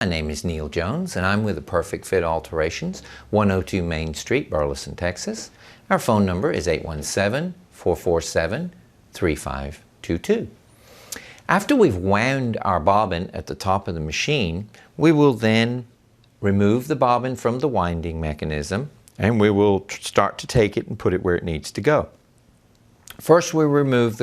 My name is Neil Jones and I'm with the Perfect Fit Alterations, 102 Main Street, Burleson, Texas. Our phone number is 817-447-3522. After we've wound our bobbin at the top of the machine, we will then remove the bobbin from the winding mechanism and we will start to take it and put it where it needs to go. First, we remove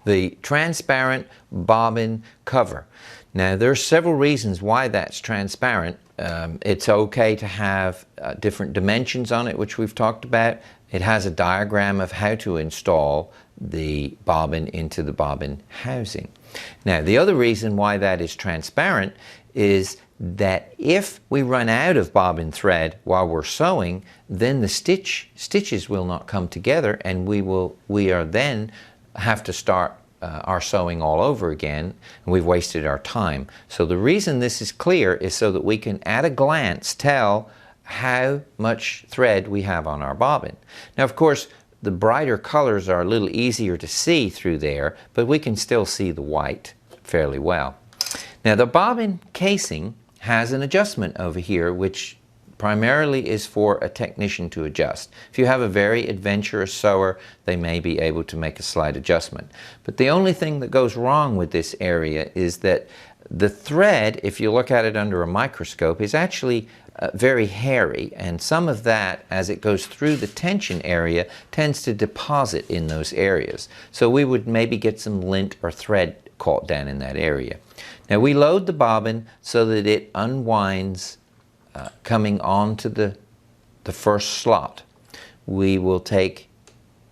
the transparent bobbin cover. Now, there are several reasons why that's transparent. It's okay to have different dimensions on it, which we've talked about. It has a diagram of how to install the bobbin into the bobbin housing. Now, the other reason why that is transparent is that if we run out of bobbin thread while we're sewing, then the stitches will not come together, and we are then have to start our sewing all over again, and we've wasted our time. So the reason this is clear is so that we can at a glance tell how much thread we have on our bobbin. Now, of course, the brighter colors are a little easier to see through there, but we can still see the white fairly well. Now, the bobbin casing has an adjustment over here, which primarily is for a technician to adjust. If you have a very adventurous sewer, they may be able to make a slight adjustment. But the only thing that goes wrong with this area is that the thread, if you look at it under a microscope, is actually very hairy, and some of that, as it goes through the tension area, tends to deposit in those areas. So we would maybe get some lint or thread caught down in that area. Now, we load the bobbin so that it unwinds coming onto the first slot. We will take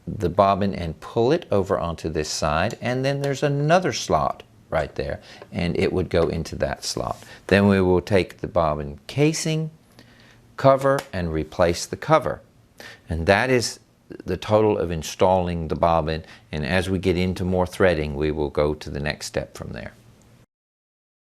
the bobbin and pull it over onto this side, and then there's another slot right there, and it would go into that slot. Then we will take the bobbin casing, cover, and replace the cover. And that is the total of installing the bobbin, and as we get into more threading, we will go to the next step from there.